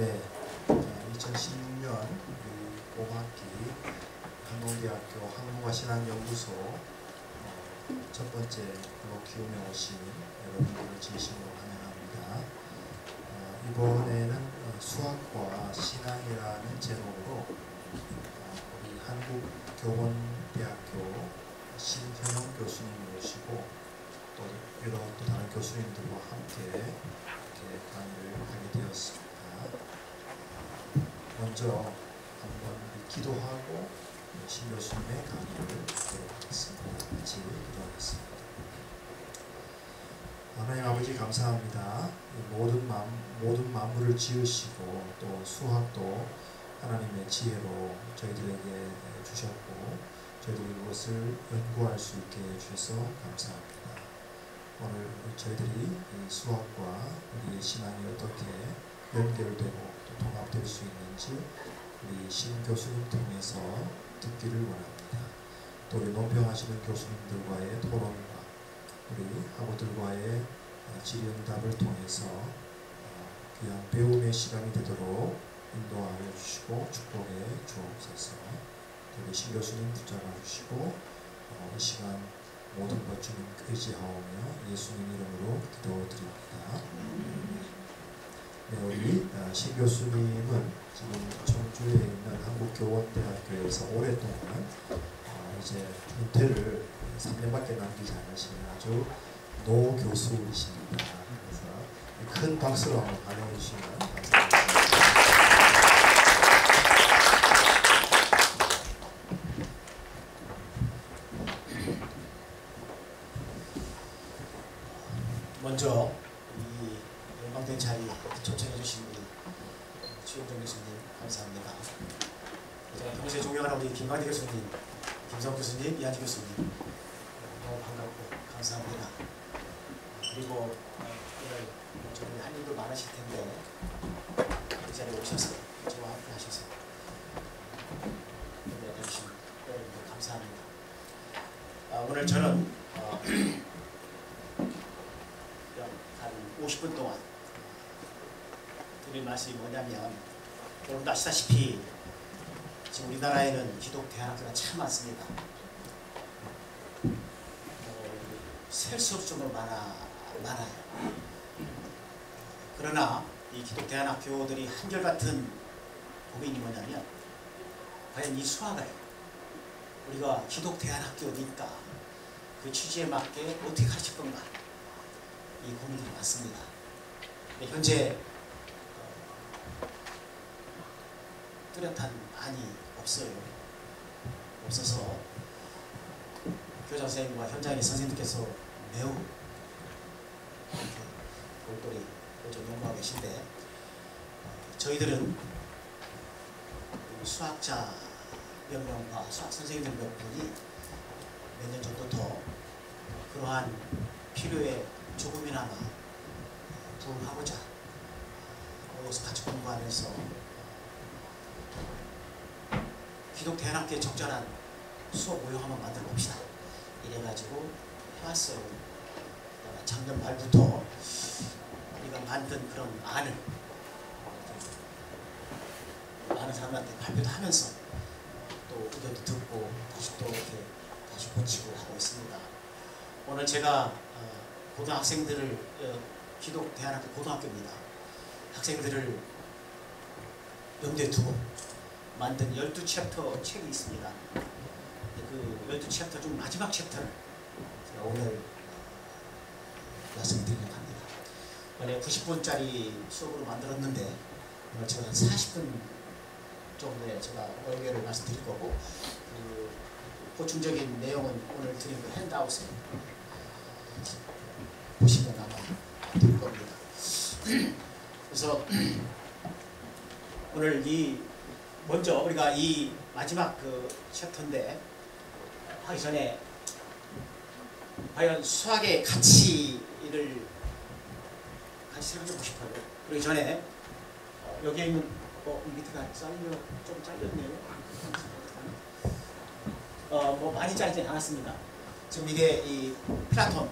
네, 2016년 5학기 한동대학교 한국어신앙연구소 첫 번째 콜로퀴움에 오신 여러분들을 진심으로 환영합니다. 이번에는 수학과 신앙이라는 제목으로 우리 한국교원대학교 신현영 교수님을 모시고 또 여러 또 다른 교수님들과 함께 이렇게 강의를 하게 되었습니다. 먼저 한번 기도하고 신 교수님의 강의를 듣도록 하겠습니다. 같이 기도하겠습니다. 하나님 아버지 감사합니다. 모든 만물을 지으시고 또 수학도 하나님의 지혜로 저희들에게 주셨고 저희들이 그것을 연구할 수 있게 해주셔서 감사합니다. 오늘 저희들이 이 수학과 우리의 신앙이 어떻게 연결되고 또 통합될 수 있는지 우리 신 교수님 통해서 듣기를 원합니다. 또 우리 논평하시는 교수님들과의 토론과 우리 학우들과의 질의응답을 통해서 귀한 배움의 시간이 되도록 인도하여 주시고 축복해 주옵소서. 우리 신 교수님 붙잡아 주시고 이 시간 모든 것 주님 의지하오며 예수님 이름으로 기도드립니다. 네, 우리 신 교수님은 지금 청주에 있는 한국교원대학교에서 오랫동안 이제 은퇴를 3년밖에 남기지 않으시는 아주 노교수이십니다. 그래서 큰 박수로 한번 환영해 주시면 감사하겠습니다. 먼저 이 영광된 자리 초청해 주신 우리 최영정 교수님 감사합니다. 제가 평소에 존경하는 우리 김광대 교수님, 김성 교수님, 이한지 교수님 너무 반갑고 감사합니다. 그리고 오늘 저희 할 일도 많으실 텐데 이 자리에 오셔서 저와 함께 하셔서 연락해 주신 여러분들 감사합니다. 오늘 저는 한 50분 동안 드릴 말씀이 뭐냐면, 여러분도 아시다시피 지금 우리나라에는 기독 대안학교가 참 많습니다. 셀 수 없을 정도로 많아요. 그러나 이 기독 대안학교들이 한결같은 고민이 뭐냐면, 과연 이 수학을 우리가 기독 대안학교니까 그 취지에 맞게 어떻게 가르칠 건가, 이 고민들이 많습니다. 현재 뚜렷한 안이 없어서 교장 선생님과 현장의 선생님께서 매우 골똘히 연구하고 계신데, 저희들은 수학자 몇 명과 수학 선생님들 몇 분이 몇 년 정도 더 그러한 필요에 조금이나마 부응하고자 여기서 같이 공부하면서 기독 대안학교에 적절한 수업 모형 한번 만들어 봅시다. 이래가지고 해왔어요. 작년 말부터 우리가 만든 그런 안을 많은 사람한테 발표도 하면서 또 의견도 듣고 다시 또 이렇게 다시 고치고 하고 있습니다. 오늘 제가 고등학생들을 기독 대안학교 고등학교입니다. 학생들을 염두에 두고 만든 12챕터 책이 있습니다. 그 12챕터 중 마지막 챕터를 제가 오늘 말씀드리려고 합니다. 원래 90분짜리 수업으로 만들었는데 오늘 제가 한 40분 정도에 제가 의견을 말씀드릴 거고, 그 보충적인 내용은 오늘 드린 그 핸드아웃에 보시면 아마 될 겁니다. 그래서 오늘 먼저 우리가 이 마지막 그 챕터인데 하기 전에 과연 수학의 가치를 같이 생각해보고 싶어요. 그러기 전에 여기에 있는 밑에가 좀 잘렸네요. 뭐 많이 짧지 않았습니다. 지금 이게 이 플라톤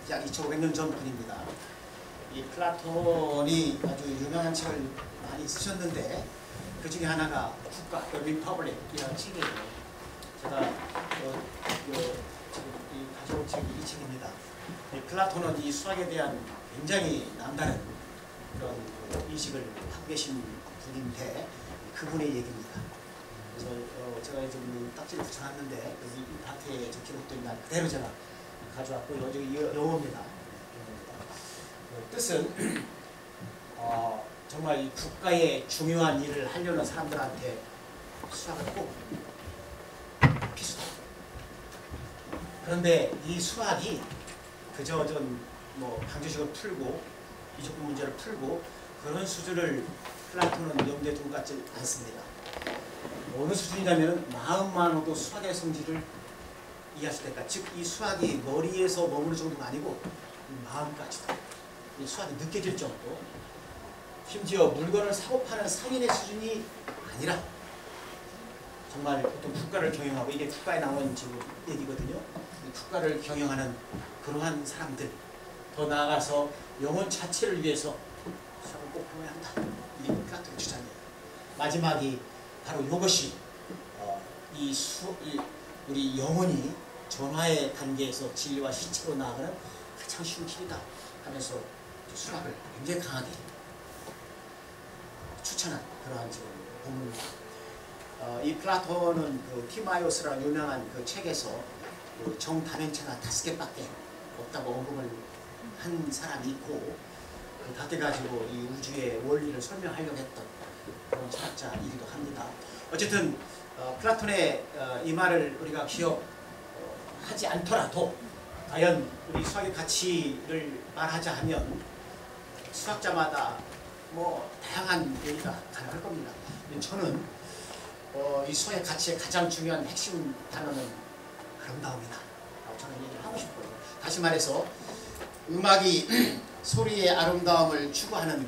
약 2500년 전 분입니다. 이 플라톤이 아주 유명한 책을 많이 쓰셨는데 그 중에 하나가 국가, The Republic이라는 책이에요. 제가 지금 이 가져온 책이 이 책입니다. 이 플라톤은 이 수학에 대한 굉장히 남다른 그런 인식을 하고 계신 분인데 그분의 얘기입니다. 그래서 제가 이제 딱지를 붙여놨는데 여기 이 파트에 기록된 날 그대로 제가 가져왔고 여기 영어입니다. 뜻은 정말 이 국가의 중요한 일을 하려는 사람들한테 수학은 꼭 필수다. 그런데 이 수학이 그저 뭐 방정식을 풀고 이적분 문제를 풀고 그런 수준을 플라톤은 염두에 두고 같지 않습니다. 어느 수준이냐면 마음만으로도 수학의 성질을 이해할 수 있다. 즉 이 수학이 머리에서 머무는 정도가 아니고 마음까지도 이 수학이 느껴질 정도, 심지어 물건을 사고 파는 상인의 수준이 아니라 정말 보통 국가를 경영하고 이게 국가에 나온 지금 얘기거든요. 국가를 경영하는 그러한 사람들, 더 나아가서 영혼 자체를 위해서 수학을 꼭 배워야 한다. 이게 플라톤의 주장이에요. 마지막이 바로 이것이 우리 영혼이 전화의 단계에서 진리와 실체로 나아가는 가장 쉬운 길이다 하면서 수학을 굉장히 강하게 추천한 그러한 지금 본문입니다. 이 플라톤은 그 티마이오스라는 유명한 그 책에서 그 정다면체가 5개밖에 없다고 언급을 한 사람이 있고 그 밖에 가지고 이 우주의 원리를 설명하려고 했던 그런 철학자이기도 합니다. 어쨌든 플라톤의 이 말을 우리가 기억하지 않더라도 과연 우리 수학의 가치를 말하자 하면 수학자마다 뭐 다양한 얘기가 가능할 겁니다. 저는 이 수학의 가치의 가장 중요한 핵심 단어는 아름다움이다 라고 저는 얘기를 하고 싶어요. 다시 말해서 음악이 소리의 아름다움을 추구하는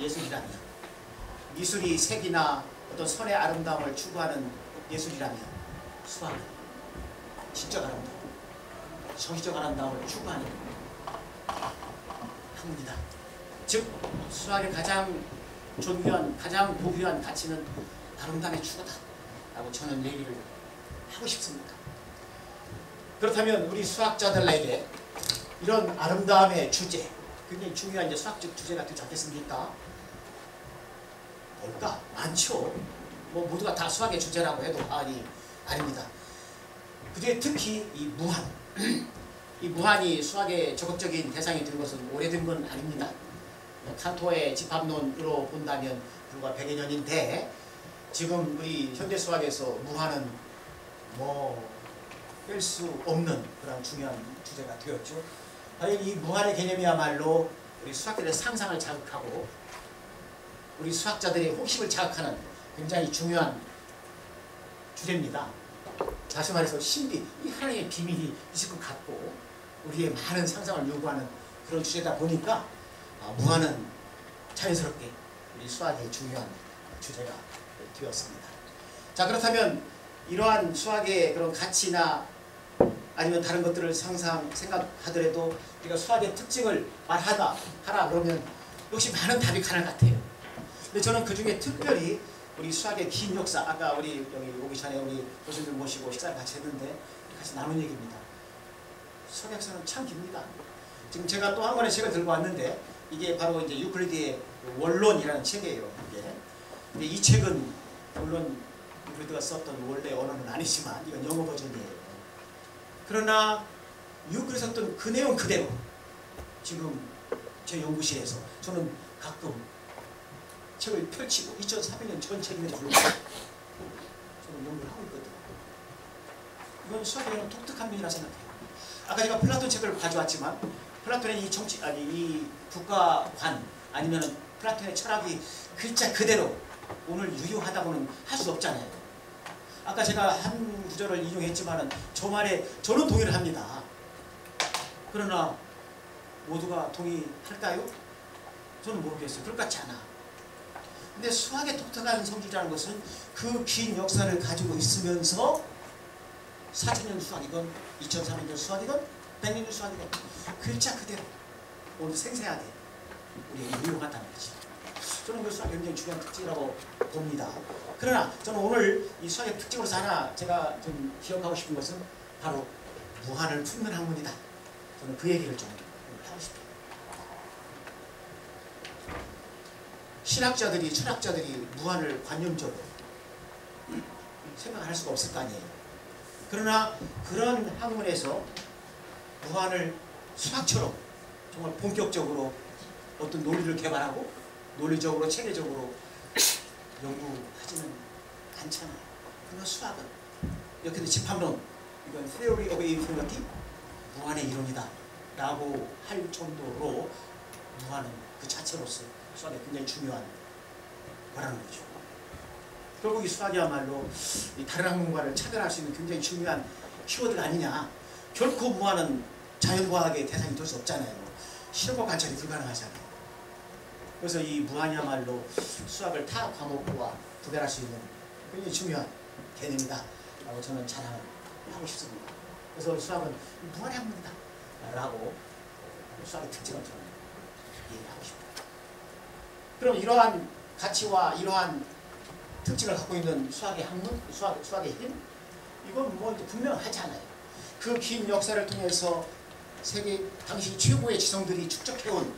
예술이라면, 미술이 색이나 어떤 선의 아름다움을 추구하는 예술이라면 수학은 지적 아름다움, 정신적 아름다움을 추구하는 학문이다. 즉 수학의 가장 존귀한, 가장 고귀한 가치는 아름다움의 추구다 라고 저는 얘기를 하고 싶습니다. 그렇다면 우리 수학자들에게 이런 아름다움의 주제, 굉장히 중요한 이제 수학적 주제가 되지 않겠습니까? 뭘까? 많죠. 뭐 모두가 다 수학의 주제라고 해도 아닙니다. 그중에 특히 이 무한, 이 무한이 수학의 적극적인 대상이 된 것은 오래된 건 아닙니다. 칸토의 집합론으로 본다면 불과 100여 년인데 지금 우리 현대 수학에서 무한은 뭐 뺄 수 없는 그런 중요한 주제가 되었죠. 과연 이 무한의 개념이야말로 우리 수학자들의 상상을 자극하고 우리 수학자들의 호기심을 자극하는 굉장히 중요한 주제입니다. 다시 말해서 신비, 이 하나님의 비밀이 있을 것 같고 우리의 많은 상상을 요구하는 그런 주제다 보니까 무한은 자연스럽게 우리 수학의 중요한 주제가 되었습니다. 자, 그렇다면 이러한 수학의 그런 가치나 아니면 다른 것들을 생각하더라도 우리가 수학의 특징을 하라 그러면 역시 많은 답이 가능할 것 같아요. 근데 저는 그 중에 특별히 우리 수학의 긴 역사, 아까 우리 여기 오기 전에 우리 교수님들 모시고 식사를 같이 했는데 같이 나눈 얘기입니다. 수학 역사는 참 깁니다. 지금 제가 또 한 권의 책을 들고 왔는데 이게 바로 이제 유클리드의 원론이라는 책이에요. 근데 이 책은 물론 유클리드가 썼던 원래 언어는 아니지만 이건 영어 버전이에요. 그러나 유클리드가 썼던 그 내용 그대로 지금 제 연구실에서 저는 가끔 책을 펼치고 2300년 전 책임에도 불구하고 저는 연구를 하고 있거든요. 이건 수학의 독특한 면이라 생각해요. 아까 제가 플라톤 책을 가져왔지만 플라톤의 이 국가관 아니면 플라톤의 철학이 글자 그대로 오늘 유효하다고는 할 수 없잖아요. 아까 제가 한 구절을 인용했지만 저 말에 저는 동의를 합니다. 그러나 모두가 동의할까요? 저는 모르겠어요. 그럴 것 같지 않아. 근데 수학의 독특한 성질이라는 것은 그 긴 역사를 가지고 있으면서 4000년 수학이건 2300년 수학이건 100년 수학이건 글자 그대로 오늘 생생하게 우리에게 유용하다는 것이죠. 저는 그 수학이 굉장히 중요한 특징이라고 봅니다. 그러나 저는 오늘 이 수학의 특징으로서 하나 제가 좀 기억하고 싶은 것은 바로 무한을 품는 학문이다. 저는 그 얘기를 좀 하고 싶어요. 신학자들이, 철학자들이 무한을 관념적으로 생각할 수가 없을 거 아니에요. 그러나 그런 학문에서 무한을 수학처럼 정말 본격적으로 어떤 논리를 개발하고 논리적으로 체계적으로 연구하지는 않잖아요. 그러나 수학은 이렇게 집합론, 이건 Theory of Infinity, 무한의 이론이다 라고 할 정도로 무한은 그 자체로서 수학에 굉장히 중요한 거라는 거죠. 결국 이 수학이야말로 이 다른 학문과를 차별할 수 있는 굉장히 중요한 키워드가 아니냐. 결코 무한은 자연과학의 대상이 될 수 없잖아요. 실험과 관찰이 불가능하잖아요. 그래서 이 무한이야말로 수학을 타 과목과 구별할 수 있는 굉장히 중요한 개념이다 라고 저는 자랑을 하고 싶습니다. 그래서 수학은 무한의 학문이다 라고 수학의 특징을 저는 얘기하고 싶습니다. 그럼 이러한 가치와 이러한 특징을 갖고 있는 수학의 학문, 수학의 힘, 이건 뭐 분명하잖아요. 그 긴 역사를 통해서 세계 당시 최고의 지성들이 축적해온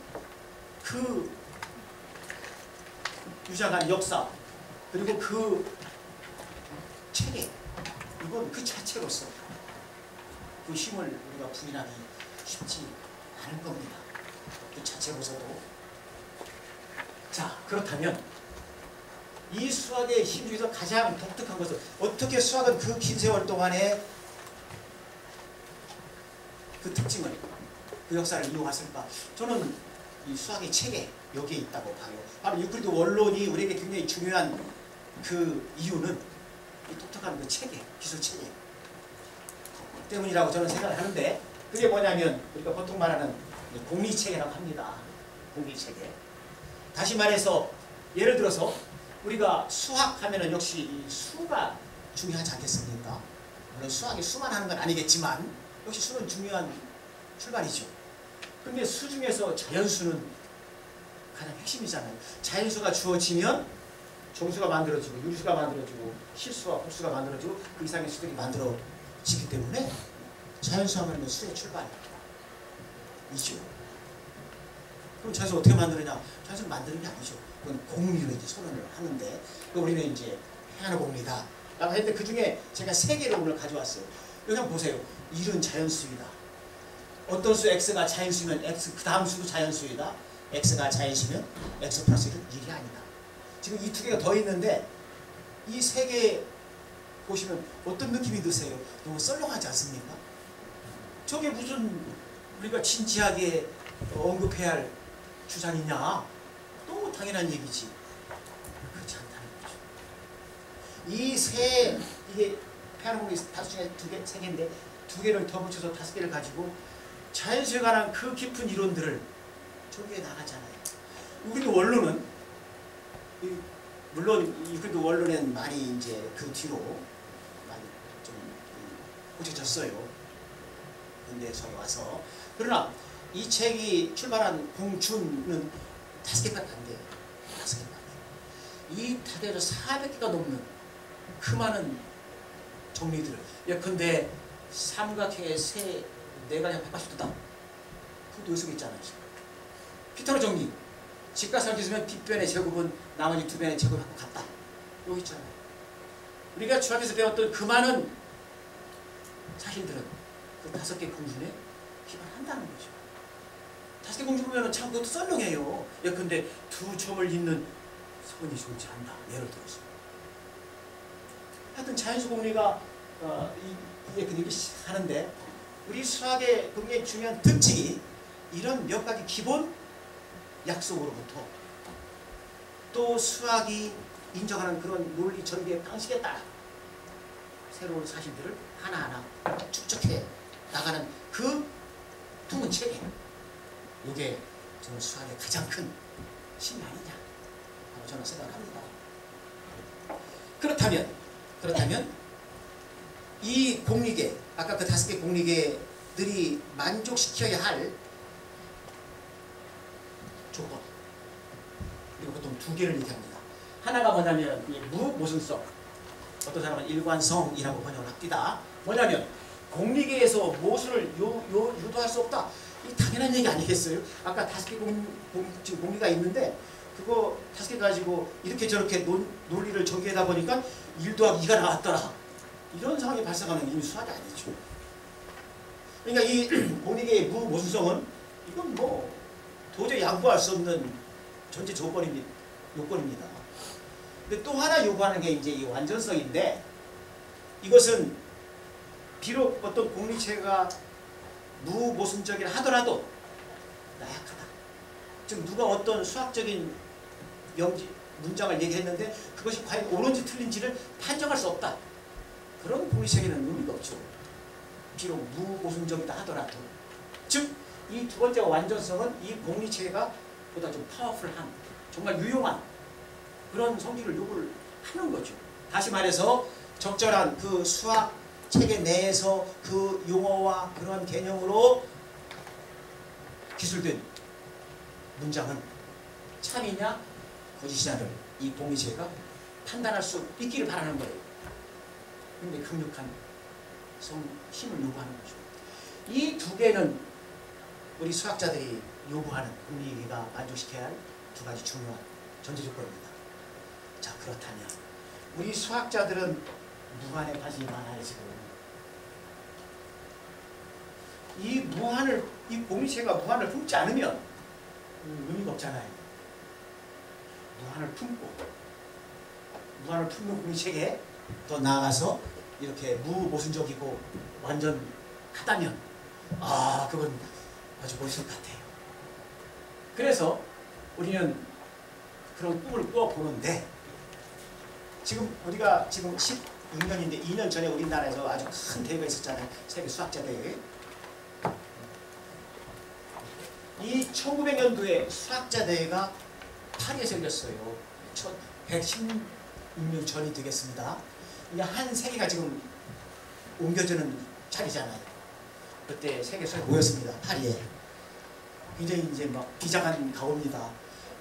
그 유장한 역사, 그리고 그 체계, 이건 그 자체로서 그 힘을 우리가 부인하기 쉽지 않을 겁니다. 그 자체로서도. 자, 그렇다면 이 수학의 힘 중에서 가장 독특한 것은 어떻게 수학은 그 긴 세월 동안에 그 특징을, 그 역사를 이용했을까? 저는 이 수학의 체계, 여기에 있다고 봐요. 바로 유클리드 원론이 우리에게 굉장히 중요한 그 이유는 이 독특한 그 체계, 기술 체계 때문이라고 저는 생각을 하는데, 그게 뭐냐면 우리가 보통 말하는 공리체계라고 합니다. 공리체계. 다시 말해서 예를 들어서 우리가 수학하면은 역시 이 수가 중요하지 않겠습니까? 물론 수학이 수만 하는 건 아니겠지만 역시 수는 중요한 출발이죠. 근데 수 중에서 자연수는 가장 핵심이잖아요. 자연수가 주어지면 정수가 만들어지고 유수가 만들어지고 실수와 홀수가 만들어지고 그 이상의 수들이 만들어지기 때문에 자연수 하면 수의 출발이죠. 그럼 자연수 어떻게 만드느냐? 자연수 만드는 게 아니죠. 그건 공리로 이제 선언을 하는데, 우리는 이제 해안의 공리다 라고 했는데, 그 중에 제가 3개를 오늘 가져왔어요. 여기 한번 보세요. 1은 자연수이다. 어떤 수 x가 자연수면 x 그 다음 수도 자연수이다. x가 자연수면 x 플러스 1은 1이 아니다. 지금 이 2개가 더 있는데 이 3개 보시면 어떤 느낌이 드세요? 너무 썰렁하지 않습니까? 저게 무슨 우리가 진지하게 언급해야 할 주장이냐? 너무 당연한 얘기지. 그렇지 않다는 거죠. 이게 페아노공이 5중에 3개인데 2개를 더 붙여서 5개를 가지고 자연수에 관한 그 깊은 이론들을 저기에 나가잖아요. 우리도 원론은 물론 그래도 원론엔 많이 이제 그 뒤로 많이 좀 고쳐졌어요. 근대에 와서. 그러나 이 책이 출발한 공춘은 5개밖에 안 돼요. 5개밖에. 이 타대로 400개가 넘는 그 많은 정리들을, 예컨대 삼각형의 세 4가지 180도다. 그것도 여기 있잖아요. 피타고 정리. 직각삼각형이면 뒷변의 제곱은 나머지 2변의 제곱하고 같다. 여기 있잖아요. 우리가 중학교에서 배웠던 그 많은 사실들은 그 5개 공준에 기반한다는 거죠. 5개 공준 보면 참 그것도 썰렁해요. 예컨대 2점을 잇는 선이 존재한다. 예를 들어서. 하여튼 자연수 공리가 이게 하는데, 우리 수학의 굉장히 중요한 특징이 이런 몇 가지 기본 약속으로부터 또 수학이 인정하는 그런 논리 전개의 방식에 따라 새로운 사실들을 하나하나 축적해 나가는 그 두문 체계, 이게 저는 수학의 가장 큰 힘이 아니냐 라고 저는 생각합니다. 그렇다면 이 공리계, 아까 그 5개 공리계들이 만족시켜야 할 조건. 그리고 보통 두 개를 얘기합니다. 하나가 뭐냐면 이 무모순성, 어떤 사람은 일관성이라고 번역을 합니다. 뭐냐면 공리계에서 모순을 유도할 수 없다. 이 당연한 얘기 아니겠어요? 아까 5개 지금 공리가 있는데 그거 5개 가지고 이렇게 저렇게 논리를 전개하다 보니까 1 더하기 2가 나왔더라. 이런 상황이 발생하는 이미 수학이 아니죠. 그러니까 이 공리계의 무모순성은 이건 뭐 도저히 양보할 수 없는 전제 요건입니다. 근데 또 하나 요구하는 게 이제 이 완전성인데, 이것은 비록 어떤 공리체가 무모순적이라 하더라도 나약하다. 즉 누가 어떤 수학적인 문장을 얘기했는데 그것이 과연 옳은지 틀린지를 판정할 수 없다. 그런 공리체계는 의미가 없죠. 비록 무모순적이다 하더라도. 즉 이 두 번째 완전성은 이 공리체계가 보다 좀 파워풀한, 정말 유용한 그런 성질을 요구를 하는 거죠. 다시 말해서 적절한 그 수학 체계 내에서 그 용어와 그런 개념으로 기술된 문장은 참이냐 거짓이냐를 이 공리체계가 판단할 수 있기를 바라는 거예요. 근데 강력한 힘을 요구하는 거죠. 이 두 개는 우리 수학자들이 요구하는 공리계가 만족시켜야 할 두 가지 중요한 전제 조건입니다. 자, 그렇다면 우리 수학자들은 무한에 관심이 많아요. 지금 이 공리체가 무한을 품지 않으면 의미가 없잖아요. 무한을 품는 공리체계, 더 나아가서 이렇게 무모순적이고 완전하다면 그건 아주 멋있을 것 같아요. 그래서 우리는 그런 꿈을 꾸어보는데, 지금 우리가 지금 16년인데 2년 전에 우리나라에서 아주 큰 대회가 있었잖아요. 세계 수학자 대회. 이 1900년도에 수학자 대회가 파리에서 열렸어요. 116년 전이 되겠습니다. 이게 한 세계가 지금 옮겨지는 자리잖아요. 그때 세계 수학이 모였습니다. 파리에. 굉장히 이제 막 비장한 각오입니다.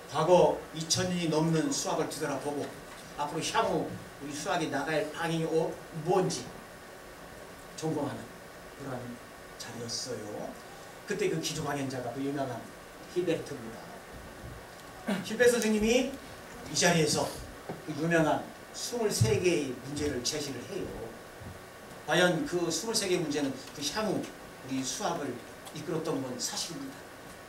과거 2000년이 넘는 수학을 뒤돌아보고 앞으로 향후 우리 수학이 나갈 방향이 뭔지 점검하는 그런 자리였어요. 그때 그 기조강연자가 그 유명한 힐베르트입니다. 힐베르트 선생님이 이 자리에서 그 유명한 23개의 문제를 제시를 해요. 과연 그 23개의 문제는 그 향후 우리 수학을 이끌었던 건 사실입니다.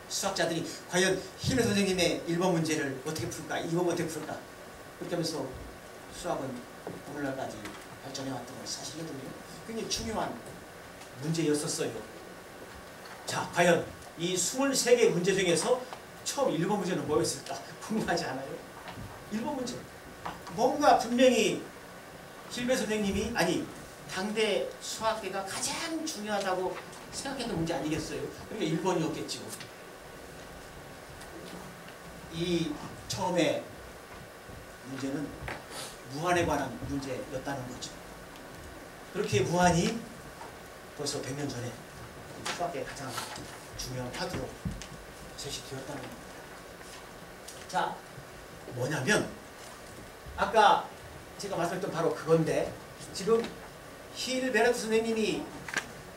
수학자들이 과연 힐베르트 선생님의 1번 문제를 어떻게 풀까, 2번 어떻게 풀까, 그렇게 하면서 수학은 오늘날까지 발전해왔던 건 사실이거든요. 굉장히 중요한 문제였었어요. 자, 과연 이 23개의 문제 중에서 처음 1번 문제는 뭐였을까? 궁금하지 않아요? 1번 문제. 뭔가 분명히 힐베르트 선생님이, 아니 당대 수학계가 가장 중요하다고 생각했던 문제 아니겠어요? 그러니까 1번이었겠죠. 이 처음에 문제는 무한에 관한 문제였다는 거죠. 그렇게 무한이 벌써 100년 전에 수학계의 가장 중요한 파트로 제시되었다는 겁니다. 자, 뭐냐면 아까 제가 말씀드렸던 바로 그건데, 지금 힐베르트 선생님이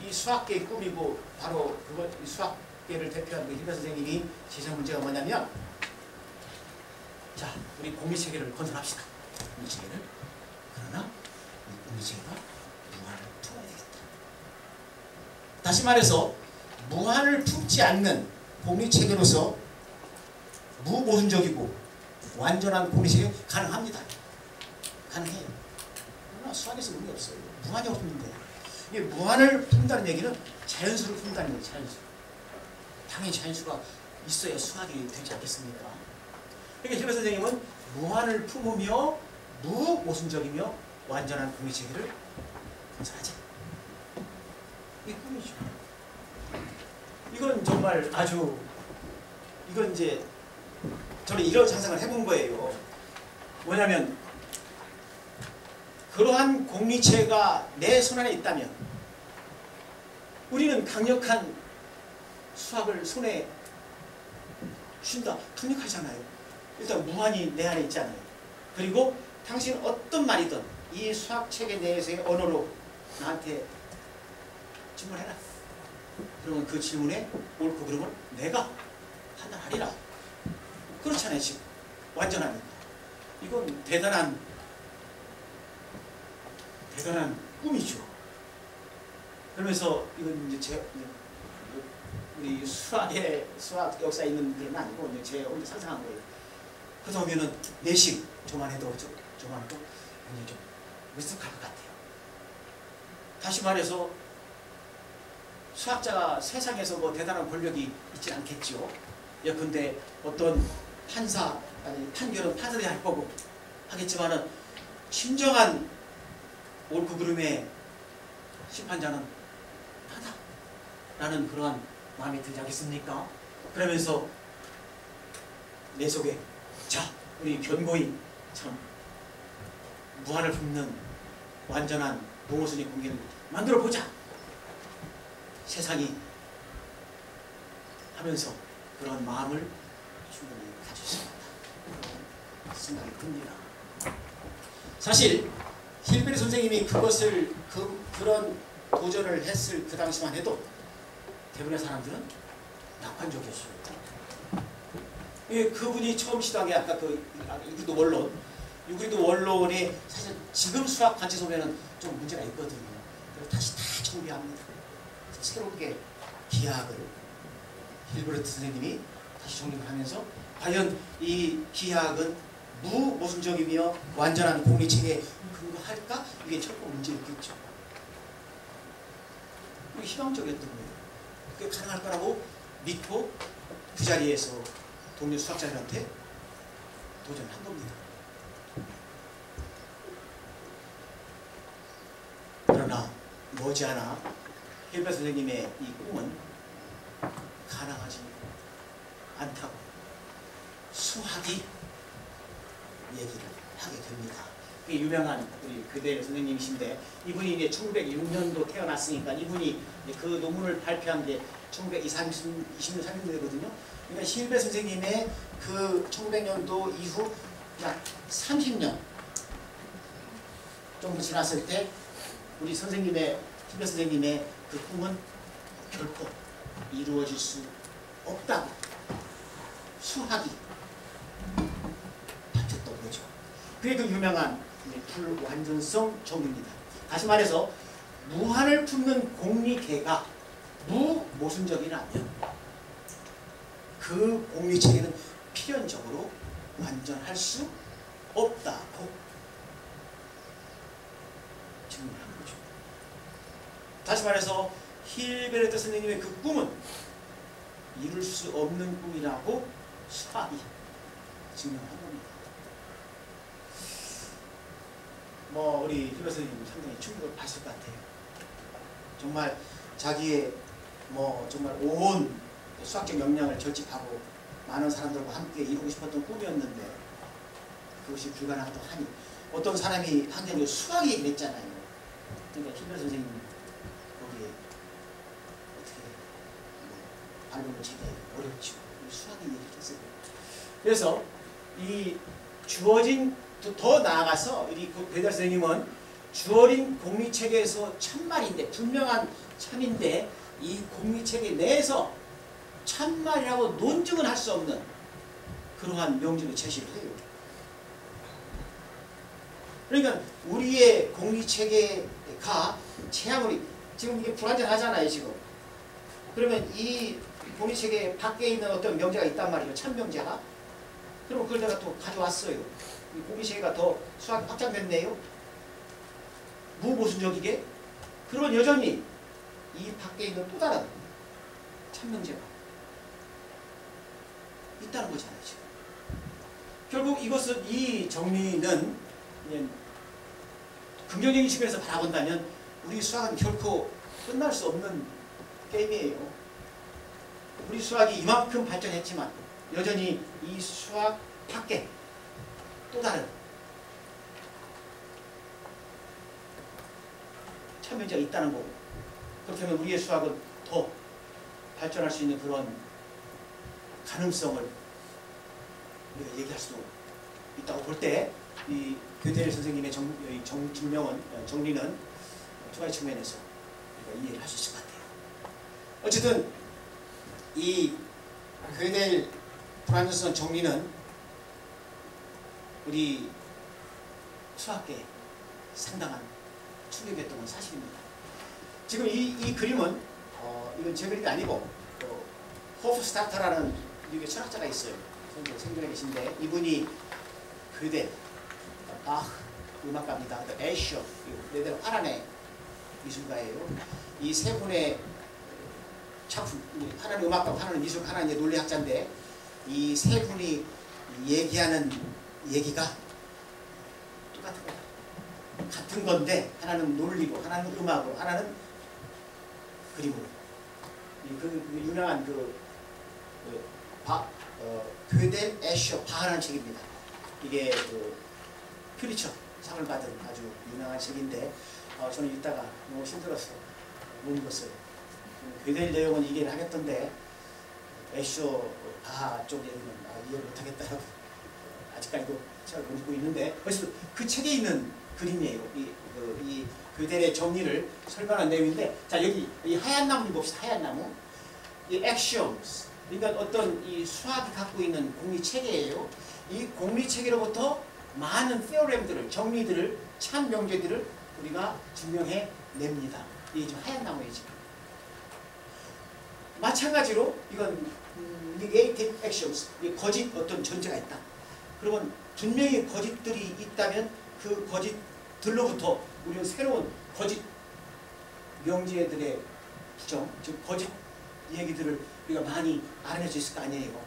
이 수학계의 꿈이고 바로 그거 이 수학계를 대표하는 그 힐베르트 선생님이 제시한 문제가 뭐냐면, 자, 우리 공리체계를 건설합시다. 공리체계를. 그러나 이 공리체계가 무한을 품어야 되겠다. 다시 말해서 무한을 품지 않는 공리체계로서 무모순적이고 완전한 공리체계 가능합니다. 가능해요. 그러나 수학에서 의미 없어요. 무한이 없는데. 이게 무한을 품다는 얘기는 자연수를 품다는 얘기예요. 자연수. 당연히 자연수가 있어야 수학이 되지 않겠습니까? 그러니까 힐베르트 선생님은 무한을 품으며 무모순적이며 완전한 공리체계를 건설하자. 이게 꿈이죠. 이건 정말 아주, 이건 이제 저는 이런 상상을 해본 거예요. 뭐냐면 그러한 공리체가 내 손안에 있다면 우리는 강력한 수학을 손에 쉰다. 독립하잖아요. 일단 무한이 내 안에 있잖아요. 그리고 당신 어떤 말이든 이 수학체계 내에서의 언어로 나한테 질문해라. 그러면 그 질문에 옳고 그름을 내가 판단하리라. 그렇잖아요. 지금 완전하니까. 이건 대단한 꿈이죠. 그러면서 이건 이제 우리 수학 역사에 있는 그런 아니고 이제 제 혼자 상상한 거예요. 그러다 보면은 내식 저만 해도 굉장히 좀 미숙할 것 같아요. 다시 말해서 수학자가 세상에서 뭐 대단한 권력이 있지 않겠죠. 예컨대 어떤 판사 아니 판결은 판사들이 할 거고 하겠지만은 진정한 옳고 그름의 심판자는 나다라는 그러한 마음이 들지 않겠습니까? 그러면서 내 속에 자 우리 견고히 참 무한을 품는 완전한 동호선의 공기를 만들어 보자. 세상이 하면서 그런 마음을 충분히 가질 수 있다. 생각이 듭니다. 사실 힐베르 선생님이 그것을 그런 도전을 했을 그 당시만 해도 대부분의 사람들은 낙관적이었어요. 그분이 처음 시도한 게 아까 그 유그리드 원론에 사실 지금 수학 관점에서 보면은 좀 문제가 있거든요. 그래서 다시 다 정비합니다. 새롭게 기하학을 힐베르트 선생님이 다시 정리를 하면서 과연 이 기하학은 무모순적이며 완전한 공리체계에 근거할까? 이게 첫 번째 문제였겠죠. 이게 희망적이었던 거예요. 그게 가능할 거라고 믿고 그 자리에서 동료 수학자들한테 도전한 겁니다. 그러나 머지않아 힐베르트 선생님의 이 꿈은 가능하지 않다고 수학이 얘기를 하게 됩니다. 유명한 우리 그대 선생님이신데 이분이 이제 1906년도 태어났으니까 이분이 그 논문을 발표한 게 1920년 30년대거든요. 그러니까 힐베르트 선생님의 그 1900년도 이후 약 30년 정도 지났을 때 우리 힐베르트 선생님의 그 꿈은 결코 이루어질 수 없다고 수학이 밝혔던 거죠. 그게 그 유명한 불완전성 정리입니다. 다시 말해서 무한을 품는 공리계가 무모순적이라면 그 공리체계는 필연적으로 완전할 수 없다고 증명한 거죠. 다시 말해서 힐베르트 선생님의 그 꿈은 이룰 수 없는 꿈이라고 수학이 증명한 겁니다. 우리 힐베르트 선생님 상당히 충격을 받을 것 같아요. 정말 자기의 정말 온 수학적 역량을 결집하고 많은 사람들과 함께 이루고 싶었던 꿈이었는데 그것이 불가능하다고 하니 어떤 사람이 한국에 수학 얘기를 했잖아요. 그러니까 힐베르트 선생님 거기에 어떻게 반응을 제기 어렵죠. 수학의 얘기를 했어요. 그래서 이 주어진 더 나아가서 우리 베달 선생님은 주어진 공리체계에서 참말인데 분명한 참인데 이 공리체계 내에서 참말이라고 논증은 할 수 없는 그러한 명제를 제시를 해요. 그러니까 우리의 공리체계가 체험이 지금 이게 불완전하잖아요. 지금. 그러면 이 공리체계 밖에 있는 어떤 명제가 있단 말이에요. 참명제가. 그럼 그걸 내가 또 가져왔어요. 이 공리체계가 더 수학이 확장됐네요. 무모순적이게. 그런 여전히 이 밖에 있는 또 다른 참명제가 있다는 거잖아요. 지금. 결국 이것은 이 정리는 그냥 긍정적인 측면에서 바라본다면 우리 수학은 결코 끝날 수 없는 게임이에요. 우리 수학이 이만큼 발전했지만 여전히 이 수학 밖에 또 다른 참여자가 있다는 거고 그렇다면 우리의 수학은 더 발전할 수 있는 그런 가능성을 우리가 얘기할 수도 있다고 볼 때 이 교대일 선생님의 정리는 두 가지 측면에서 우리가 이해를 할 수 있을 것 같아요. 어쨌든 이 교대일 브란슨son 정리는 우리 수학계에 상당한 충격이었던 건 사실입니다. 지금 이 그림은 이건 제 그림이 아니고 호프스타터라는 미국의 철학자가 있어요. 현재 생존해 계신데 이분이 교대 바흐 음악가입니다. 애셔 네덜 파란의 미술가예요. 이 세 분의 작품, 하나는 음악가, 하나는 미술가, 하나는 이제 논리학자인데 이 세 분이 얘기하는 얘기가 똑같은 거야. 같은 건데 하나는 논리로, 하나는 음악으로, 하나는 그림으로. 그 유명한 교델 애셔 바흐라는 책입니다. 이게 퓨리처 상을 받은 아주 유명한 책인데 저는 읽다가 너무 힘들어서 못 읽었어요. 교델 내용은 이해를 하겠던데 애셔 바하 쪽 얘기는 이해를 못하겠다라고 아직까지도 책을 못 읽고 있는데 벌써 그 책에 있는 그림이에요. 이 교델의 정리를 설명한 내용인데 자 여기 이 하얀 나무 봅시다. 하얀 나무 이 axioms 그러니까 어떤 이 수학이 갖고 있는 공리체계예요. 이 공리체계로부터 많은 theorem들을 정리들을 참 명제들을 우리가 증명해 냅니다. 이게 지금 하얀 나무예요. 지금 마찬가지로 이건 negative axioms 거짓 어떤 전제가 있다. 그러면 분명히 거짓들이 있다면 그 거짓들로부터 우리는 새로운 거짓 명제들의 부정 즉 거짓 얘기들을 우리가 많이 알아낼 수 있을 거 아니에요.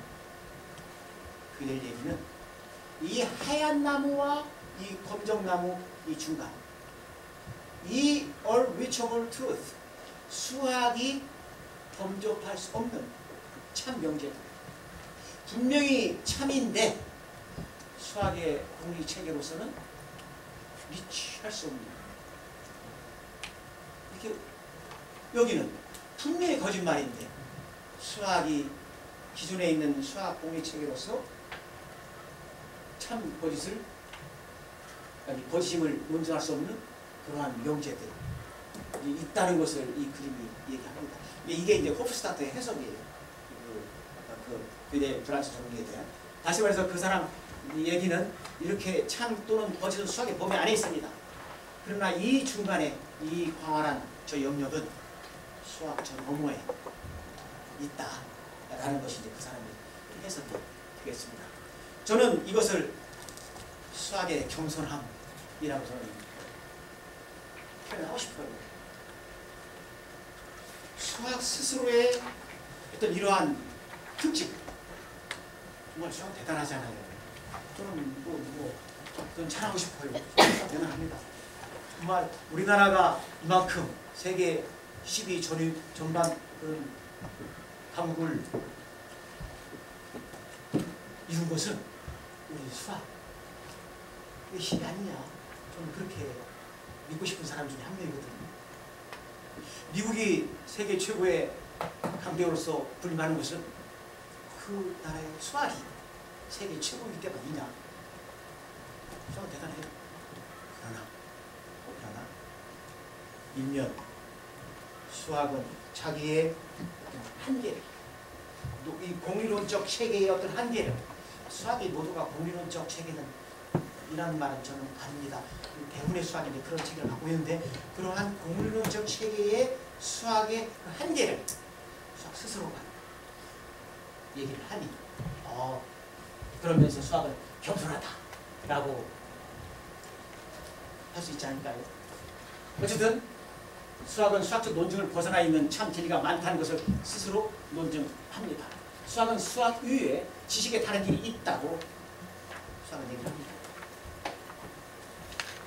그들 얘기는 이 하얀 나무와 이 검정 나무 이 중간 이 unreachable truth 수학이 범접할 수 없는 참 명제들 분명히 참인데 수학의 공리체계로서는 리치할 수 없는 이렇게 여기는 분명히 거짓말인데 수학이 기존에 있는 수학 공리체계로서 참 거짓을 아니 거짓임을 논증할 수 없는 그러한 명제들이 있다는 것을 이 그림이 얘기합니다. 이게 이제 호프스타트의 해석이에요. 그 브란슨 정리에 대한 다시 말해서 그 사람 얘기는 이렇게 참 또는 거짓은 수학의 범위 안에 있습니다. 그러나 이 중간에 이 광활한 저 영역은 수학 저 너머에 있다라는 것이 이제 그 사람의 해석이 되겠습니다. 저는 이것을 수학의 겸손함이라고 저는 표현하고 싶어요. 수학 스스로의 어떤 이러한 특징 정말 수학 대단하잖아요. 저는 그건 잘하고 싶어요. 대단합니다. 정말 우리나라가 이만큼 세계 12 전반 강국을 이룬 것은 우리 수학 이게 힘이 아니냐 저는 그렇게 믿고 싶은 사람 중에 한 명이거든요. 미국이 세계 최고의 강대국으로서 불림하는 것은 그 나라의 수학이 세계 최고이기 때문이냐 수학은 대단해요. 그러나 일면 수학은 자기의 한계를 이 공리론적 체계의 어떤 한계를 수학이 모두가 공리론적 체계는 이라는 말은 저는 아닙니다. 대부분의 수학이 이제 그런 체계를 갖고 있는데 그러한 공리론적 체계의 수학의 그 한계를 수학 스스로가 얘기를 하니 그러면서 수학은 겸손하다라고 할 수 있지 않을까요? 어쨌든 수학은 수학적 논증을 벗어나 있는 참 진리가 많다는 것을 스스로 논증합니다. 수학은 수학 이외에 지식에 다른 길이 있다고 수학은 얘기를 합니다.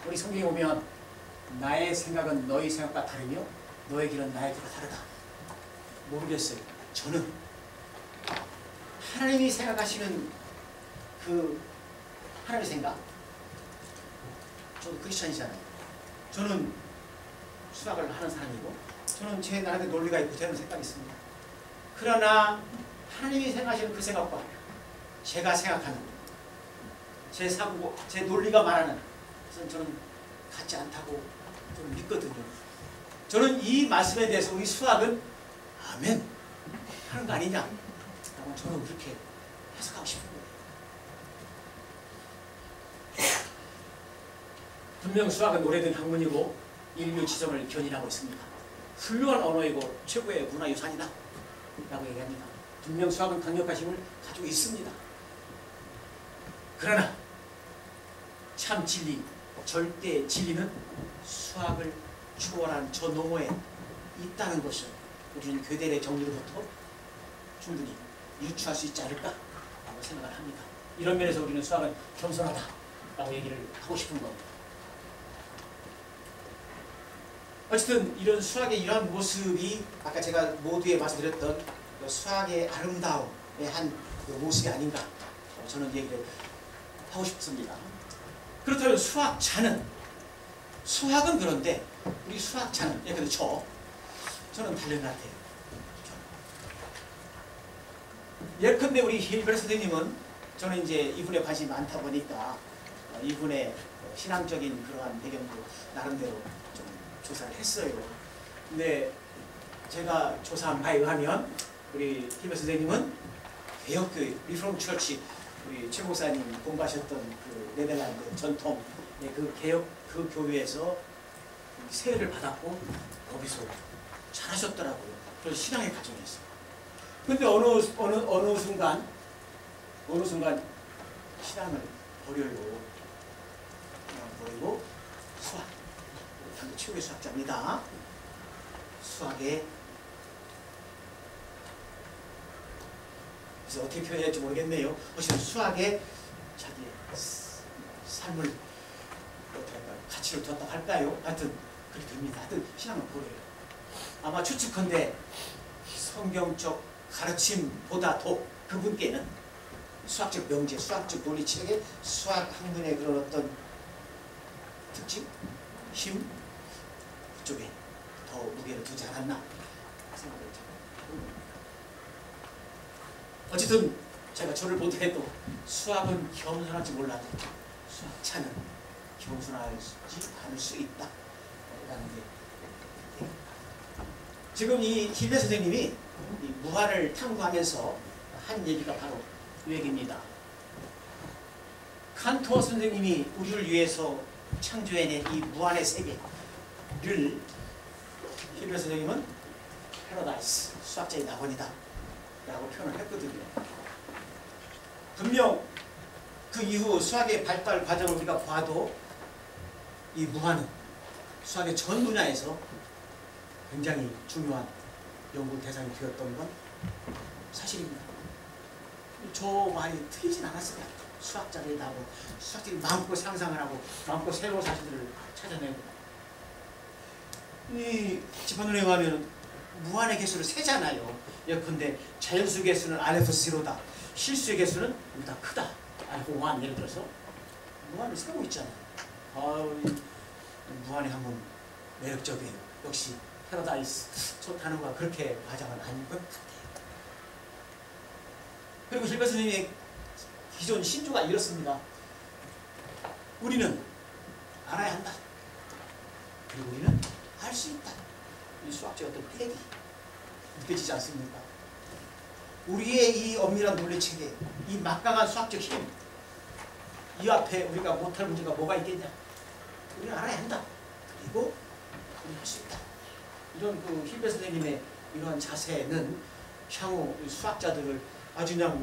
우리 성경에 보면 나의 생각은 너희 생각과 다르며 너의 길은 나의 길과 다르다. 모르겠어요. 저는 하나님이 생각하시는 그 하나님의 생각 저도 크리스찬이잖아요. 저는 수학을 하는 사람이고 저는 제 나름의 논리가 있고 저는 생각이 있습니다. 그러나 하나님이 생각하시는 그 생각과 제가 생각하는 제 사고, 제 논리가 말하는 것은 저는 같지 않다고 좀 믿거든요. 저는 이 말씀에 대해서 우리 수학은 아멘 하는 거 아니냐 라고 저는 그렇게 해석하고 싶은 거예요. 분명 수학은 오래된 학문이고 인류 지성을 견인하고 있습니다. 훌륭한 언어이고 최고의 문화유산이다 라고 얘기합니다. 분명 수학은 강력한 힘을 가지고 있습니다. 그러나 참 진리, 절대 진리는 수학을 초월한 저 너머에 있다는 것을 우리는 교대의 정리로부터 충분히 유추할 수 있지 않을까 라고 생각을 합니다. 이런 면에서 우리는 수학은 겸손하다 라고 얘기를 하고 싶은 겁니다. 어쨌든 이런 수학의 이러한 모습이 아까 제가 모두에 말씀드렸던 그 수학의 아름다움의 한 그 모습이 아닌가 저는 얘기를 하고 싶습니다. 그렇다면 수학자는 그런데 우리 수학자는 예컨대 저는 다른 것 같아요. 예컨대 우리 힐베르 선생님은 저는 이제 이분에 관심이 많다 보니까 이분의 신앙적인 그러한 배경도 나름대로 좀 조사를 했어요. 근데 제가 조사한 바에 의하면 우리 힐베르 선생님은 개혁교회 리폼 처치 우리 최 목사님 공부하셨던 그 네덜란드 전통의 그 개혁 그 교회에서 세례를 받았고 거기서 잘하셨더라고요. 그래서 신앙의 과정이었어요. 근데 어느 순간 신앙을 버리고 수학 당대 최고의 수학자입니다. 수학에 그래서 어떻게 표현해야 할지 모르겠네요. 어쨌든 수학에 자기의 삶을 어떻게 할까요? 가치를 뒀다 할까요? 하여튼 그렇게 됩니다. 하여튼 신앙을 버려요. 아마 추측컨대 성경적 가르침보다도 그분께는 수학적 명제, 수학적 논리체계, 수학 학문의 그런 어떤 특징, 힘 그쪽에 더 무게를 두지 않았나 생각을 해봅니다. 어쨌든 제가 저를 보더라도 수학은 겸손할지 몰라도 수학자는 겸손하지 않을 수 있다 라는 게 지금 이 힐베 선생님이 이 무한을 탐구하면서 한 얘기가 바로 이 얘기입니다. 칸토 선생님이 우리를 위해서 창조해낸 이 무한의 세계를 힐베 선생님은 패러다이스, 수학자의 낙원이다 라고 표현을 했거든요. 분명 그 이후 수학의 발달 과정을 우리가 봐도 이 무한은 수학의 전 분야에서 굉장히 중요한 연구 대상이 되었던 건 사실입니다. 저 말이 틀리진 않았습니다. 수학자들이 나고 수학자들이 마음껏 상상을 하고 마음껏 새로운 사실들을 찾아내고 이 집안론에 의하면 무한의 개수를 세잖아요. 예컨대 자연수 개수는 알파0다. 실수의 개수는 보다 크다. 알파1 예를 들어서 무한을 세고 있잖아요. 무한의 학문 매력적이에요. 역시 패러다이스 저 단어가 그렇게 과장은 아닌 것 같아요. 그리고 힐베 선생님의 기존 신조가 이렇습니다. 우리는 알아야 한다. 그리고 우리는 알 수 있다. 이 수학적 어떤 패기 느껴지지 않습니까? 우리의 이 엄밀한 논리체계, 이 막강한 수학적 힘, 이 앞에 우리가 못할 문제가 뭐가 있겠냐? 우리는 알아야 한다. 그리고 우리는 할 수 있다. 이런 그 힐베 선생님의 이러한 자세는 향후 수학자들을 아주 그냥